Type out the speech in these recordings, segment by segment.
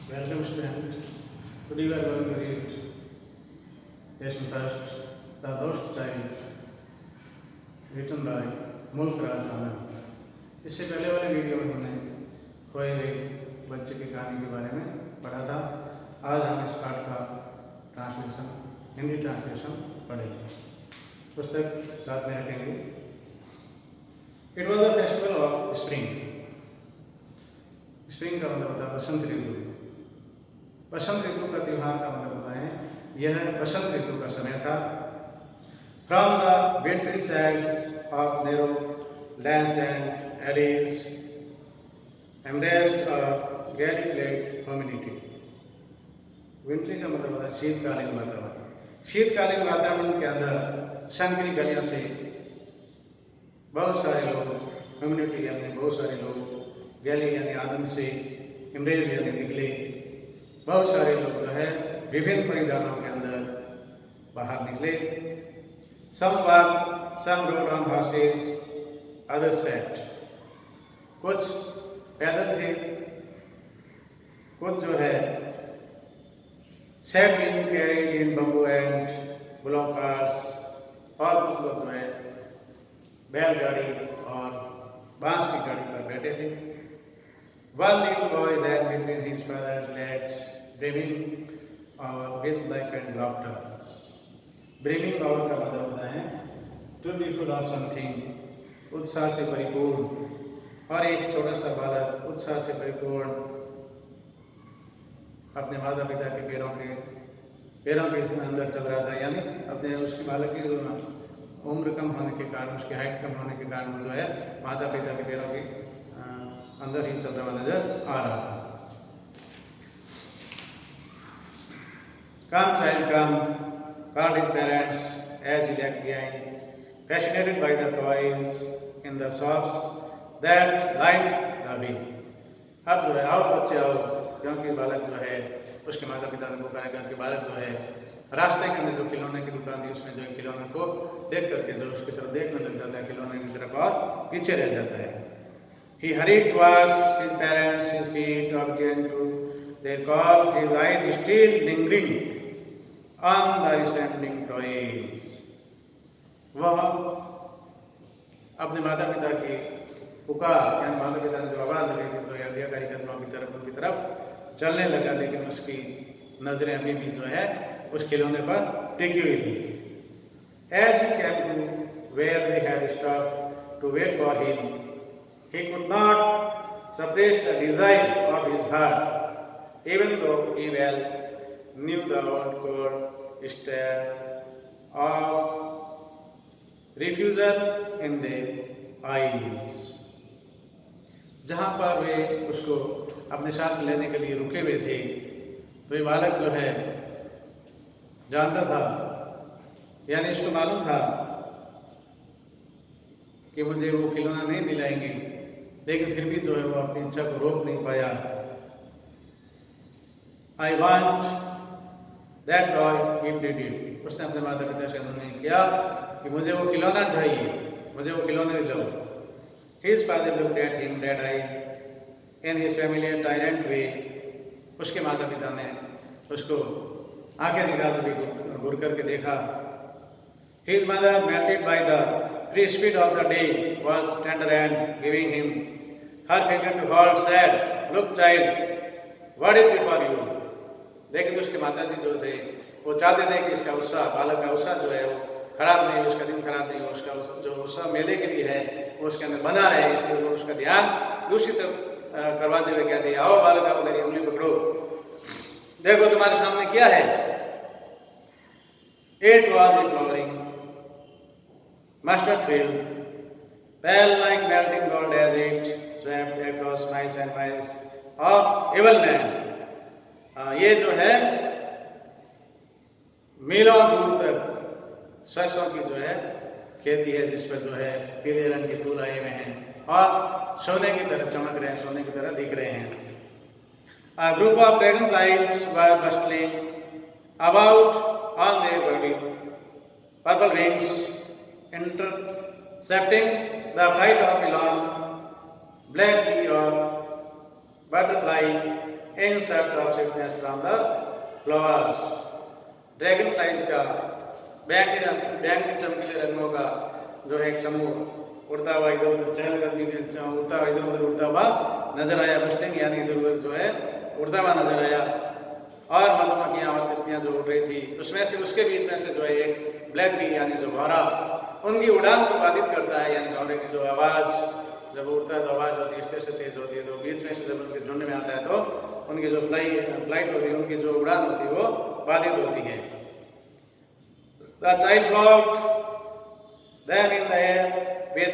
Welcome student. Today we are going to read lesson first, The Lost Child, written by मुल्क राज आनंद। इससे पहले वाले video में हमने खोए हुए बच्चे की कहानी के बारे में पढ़ा था। आज हम इस पाठ का ट्रांसलेशन, हिंदी ट्रांसलेशन पढ़ेंगे। पुस्तक साथ में रखेंगे। It was the festival of spring. Spring का मतलब होता है बसंत ऋतु। बसंत ऋतु का त्योहार का मतलब होता है यह बसंत ऋतु का समय था। From the wintry sides of narrow lands and alleys embraced a grey clad humidity. Wintry का मतलब होता है शीतकालीन वातावरण। शीतकालीन वातावरण के अंदर संकरी गलियों से बहुत सारे लोग, ह्यूमिडिटी यानी बहुत सारे लोग, गैली यानी आनंद से, एम्ब्रेज यानी निकले, बहुत सारे लोग जो है विभिन्न परिधानों के अंदर बाहर निकले। Some walk, some rode on horses, others sat. कुछ पैदल थे, कुछ जो है sat being carried in bamboo and bullock cars, और कुछ लोग जो है बैलगाड़ी और बांस की गाड़ी पर बैठे थे। One little boy lay between his father's legs, brimming with life and laughter. Brimming over का मतलब होता है to be full of something, उत्साह से परिपूर्ण। और एक छोटा सा बालक उत्साह से परिपूर्ण अपने माता पिता के पैरों के अंदर चल रहा था, यानी अपने उसकी बालक की उम्र कम होने के कारण, उसकी हाइट कम होने के कारण जो है माता पिता के पैरों के अंदर ही चलता हुआ नजर आ रहा था। Come child come, called his parents as he lagged behind, fascinated by the toys in the shops that lined the way. अब जो है आओ बच्चे आओ, क्योंकि बालक जो है उसके माता पिता ने पुकारा, क्योंकि बालक जो है रास्ते के अंदर जो खिलौने की दुकान थी उसमें जो है खिलौने को देख करके जो उसकी तरफ देखने लग जाता है, खिलौने की तरफ और पीछे रह जाता है। He hurried towards his parents, his feet obedient to their call, his eyes still lingering on the resembling toys. वह अपने माता पिता की पुकार, यानी माता पिता ने जो आवाज लगी थी तो आज्ञाकारी कदमों की तरफ उनकी तरफ चलने लगा, लेकिन उसकी नजरें अभी भी जो है उस खिलौने पर टिकी हुई थी। As he came to where they had stopped to wait for him, he could not suppress the desire of his heart, even though he well knew the old cold stare of refusal in their eyes. जहाँ पर वे उसको अपने साथ लेने के लिए रुके हुए थे, तो ये बालक जो है जानता था, यानी इसको मालूम था कि मुझे वो खिलौना नहीं दिलाएंगे, लेकिन फिर भी जो है वो अपनी इच्छा को रोक नहीं पाया। I want that toy if they did. उसने अपने माता पिता से अनुरोध किया कि मुझे वो खिलौना चाहिए, मुझे वो खिलौने दिलाओ। His father looked at him dead eyes in his familiar tyrant way. उसके माता पिता ने उसको आंखें निकाल कर घूर करके देखा। His mother, melted by the free speed of the day, was tender and giving him her finger to hold, said, "Look, child, what is before you?" लेकिन उसके माता जी जो थे वो चाहते थे कि इसका उत्साह, बालक का उत्साह जो है वो खराब नहीं हो, उसका दिन खराब नहीं हो, उसका जो उत्साह मेले के लिए है वो उसके अंदर बना रहे, इसलिए वो उसका ध्यान दूसरी तरफ करवाते हुए कहते हैं, आओ बालक आओ, मेरी उंगली पकड़ो, देखो तुम्हारे सामने क्या है। It was a flowering mustard field, pale like melting gold as it swept across miles and miles of evil land. ये जो है मीलों दूर तक सरसों की जो है खेती है, जिस पर जो है पीले रंग के फूल आए हुए हैं और सोने की तरह चमक रहे हैं, सोने की तरह दिख रहे हैं। A group of dragonflies were bustling about on their body, purple wings, intercepting the flight of a long black bee or butterfly in search of sickness from the flowers. Dragon flies का बैंगनी चमकीले रंगों का जो है एक समूह उड़ता हुआ इधर उधर चहलकदमी उड़ता हुआ इधर उधर उड़ता हुआ नजर आया, बस्टिंग यानी इधर उधर जो है उड़ता हुआ नजर आया। और मधुमक्खियाँ और तितलियाँ जो उड़ रही थी उसमें से उसके बीच में से जो है एक ब्लैक बी यानी जो भौरा उनकी उड़ान को बाधित करता है, यानी भौरे की जो आवाज़ जब उड़ता है तो आवाज़ होती है इस तरह से तेज होती है, तो बीच में से जब उनके झुंड में आता है तो उनकी जो फ्लाइट होती है, उनकी जो उड़ान होती है वो बाधित होती है। The child flopped them in the air with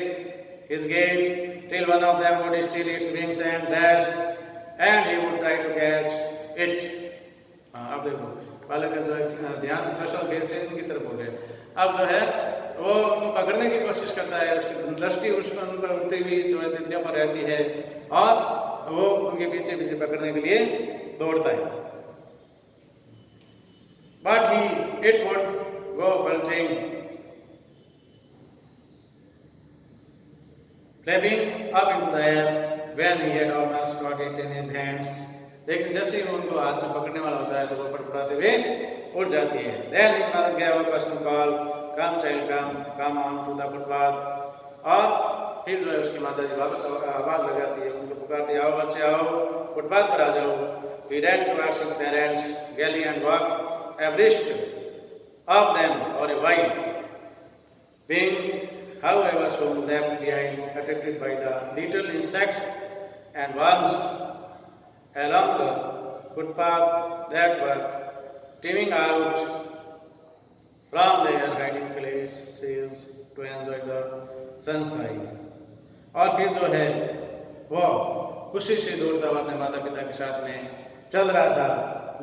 his gaze till one of them would steal its wings and dash, and he would try to catch it. अब देखो बालक का जो है ध्यान सोशल गेज से इनकी तरफ हो गया। अब जो है वो उनको पकड़ने की कोशिश करता है, उसकी दृष्टि उस पर उन पर उड़ती हुई जो है तितलियों पर रहती है और वो उनके पीछे पीछे पकड़ने के लिए दौड़ता है। But it would go belting, flapping up into the air when he had almost got it in his hands. लेकिन जैसे ही वो उनको हाथ में पकड़ने वाला होता है तो वो फड़फड़ाते हुए उड़ जाती है। Then his mother gave a personal call, come child come on to the footpath. और फिर जो है उसकी माता जी वापस आवाज लगाती है, उनको पुकारती है, आओ बच्चे आओ, फुटपाथ पर आ जाओ। He ran towards his parents, galley and walked abreast of them for a while, being however soon left behind, attracted by the little insects and worms along the footpath that were teeming out from their hiding places to enjoy the sunshine. और फिर जो है वो खुशी से दौड़ता हुआ अपने माता पिता के साथ में चल रहा था,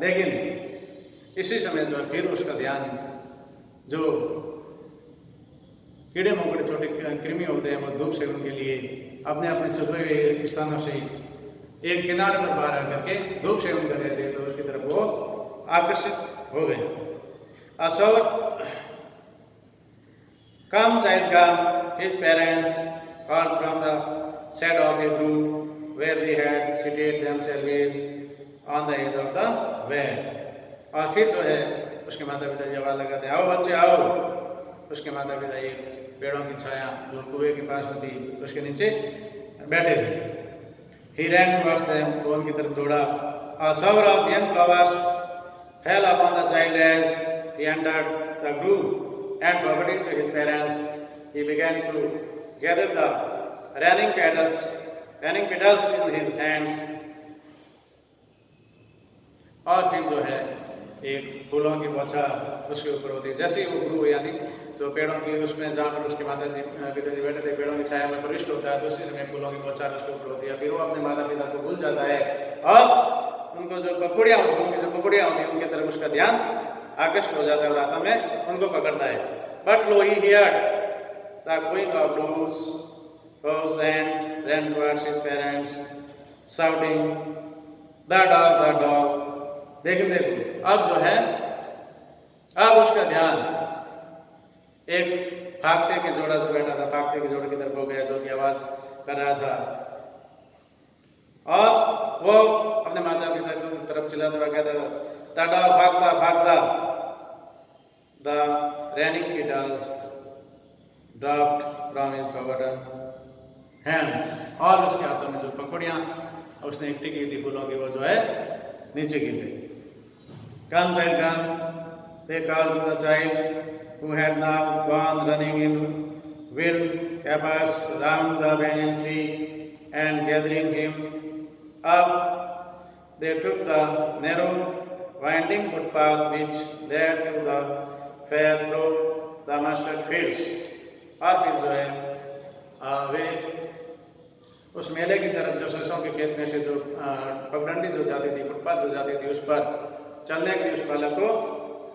लेकिन इसी समय जो है फिर उसका ध्यान जो कीड़े मकोड़े छोटे कृमि होते हैं वो धूप सेवन के लिए अपने अपने छुपे हुए स्थानों से एक किनारे पर बाहर आकर के धूप सेवन कर रहे थे, तो उसकी तरफ वो आकर्षित हो गए। असौर come child come, his parents called from the shadow of a brook where they had seated themselves on the edge of the well. और फिर जो है उसके माता पिता जी आवाज लगाते हैं, आओ बच्चे आओ। उसके माता पिता एक पेड़ों की छाया जो कुएं के पास में थी उसके नीचे बैठे थे। He ran towards them, वो उनकी तरफ दौड़ा। A shower of young flowers fell upon the child as he entered the grove, and forgetting to his parents, he began to gather the running petals in his hands. और फिर जो है एक फूलों की बौछार उसके ऊपर होती है। जैसे ही वो ग्रू यानी जो पेड़ों की उसमें जहाँ पर उसके माता जी पिताजी बैठे थे पेड़ों की छाया में प्रविष्ट होता है, तो उसी समय फूलों की बौछार उसके ऊपर होती है। फिर वो अपने माता पिता को भूल जाता है और उनको जो पकौड़ियाँ होती हैं उनकी तरफ उसका ध्यान आकर्षित हो जाता है और हाथों में उनको पकड़ता है। But lo, he heard the cooing of doves and ran towards his parents, shouting, the dog. लेकिन देखो अब जो है अब उसका ध्यान एक भागते के जोड़ा जो बैठा था, भागते के जोड़े की तरफ हो गया जो कि आवाज कर रहा था, और वो अपने माता पिता की तरफ चिल्लाता हुआ कहता था, द डॉग भागता। The running petals dropped from his forgotten hands, और उसके हाथों में जो पकौड़ियाँ उसने इकट्ठी की थी फूलों की वो जो है नीचे गिर गई। Come child come, they called to the child who had now gone running in wild capers round the banyan tree, and gathering him up, they took the narrow winding footpath which led to the fair through the mustard fields. और फिर जो है वे उस मेले की तरफ जो सरसों के खेत में से जो पगडंडी जो जाती थी, फुटपाथ जो जाती थी, उस पर चलने के लिए उस बालक को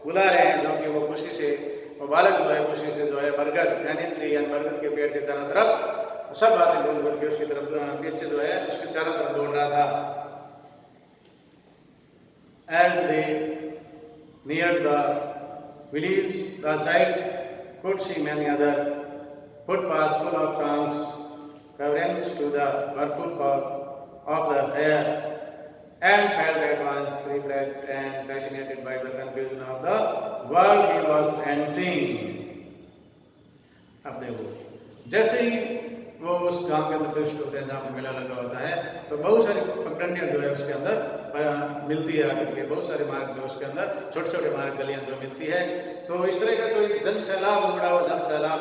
बुला रहे हैं, जो कि वो खुशी से वो बालक जो है खुशी से जो है बरगद बैनियन ट्री यानी बरगद के पेड़ के चारों तरफ सब बातें बोल बोल के उसकी तरफ पीछे जो है उसके चारों तरफ दौड़ रहा था। As they neared the village, the child could see many other footpaths full of trunks, coverings to the purple of the hair, and felt at once regret and fascinated by the confusion of the world he was entering. अब देखो, जैसे ही वो उस गांव के अंदर प्रविष्ट होते हैं जहाँ पे मेला लगा होता है, तो बहुत सारी पगडंडियाँ जो है उसके अंदर मिलती है आकर के, बहुत सारे मार्ग जो उसके अंदर छोटे छोटे मार्ग गलियाँ जो मिलती है। तो इस तरह का कोई जन सैलाब उमड़ा हुआ जन सैलाब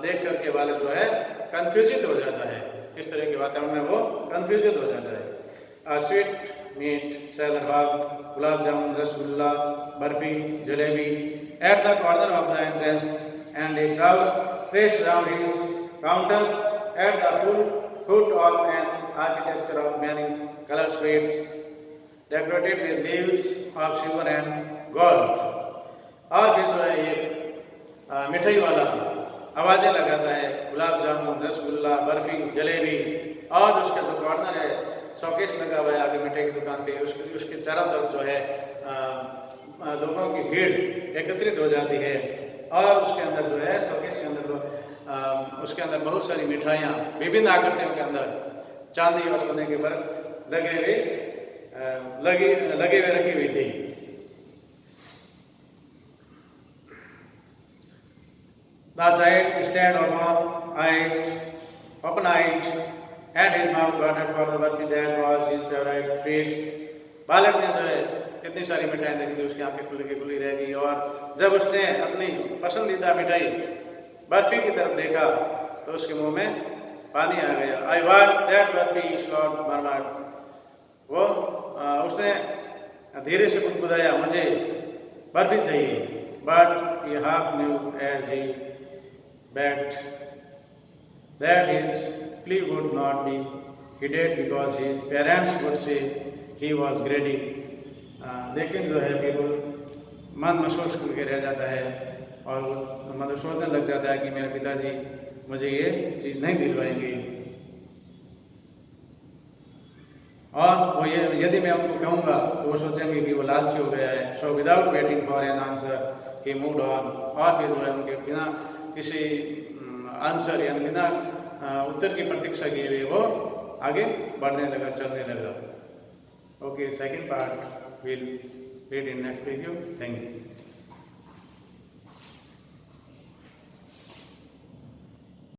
देख करके बालक जो है कंफ्यूजित हो जाता है। इस तरह के वातावरण में वो कंफ्यूजित हो जाता है। Sweet meat, salad hog, gulab jamun, rasgulla, barfi, jalebi at the corner of the entrance and a crowd pressed around his counter at the foot of an architecture of many colored sweets decorated with leaves of silver and gold. और फिर जो है ये मिठाई वाला आवाज़ें लगाता है, गुलाब जामुन, रसगुल्ला, बर्फी, जलेबी, और उसका जो कॉर्नर है शोकेस लगा हुआ है आगे मिठाई की दुकान पे, उसके चारों तरफ जो है लोगों की भीड़ एकत्रित हो जाती है। और उसके अंदर जो है शोकेस के अंदर तो उसके अंदर बहुत सारी मिठाइयाँ विभिन्न आकृतियों के अंदर चांदी और सोने के बर्फ लगे हुए रखी हुई थी। The child stared open-eyed, and his mouth watered for the barbie that was his favorite sweet. बालक ने जो है कितनी सारी मिठाई देखी थी, उसकी आंखें खुली रह गई, और जब उसने अपनी पसंदीदा मिठाई बर्फी की तरफ देखा तो उसके मुंह में पानी आ गया। I want that barfi, Slot murmured. वो उसने धीरे से बुदबुदाया, मुझे बर्फी चाहिए। But he half knew as he begged that his plea would not be heeded because his parents would say he was greedy. लेकिन जो है बिल्कुल मन महसूस करके रह जाता है और मतलब सोचने लग जाता है कि मेरे पिताजी मुझे ये चीज़ नहीं दिलवाएंगे, और वो ये यदि मैं उनको कहूँगा तो वो सोचेंगे कि वो लालची हो गया है। So without waiting for an answer he moved on, और फिर जो है उनके बिना किसी आंसर यानी बिना उत्तर की प्रतीक्षा किए हुए वो आगे बढ़ने लगा, चलने लगा। Okay, second part we'll read in next video. Thank you.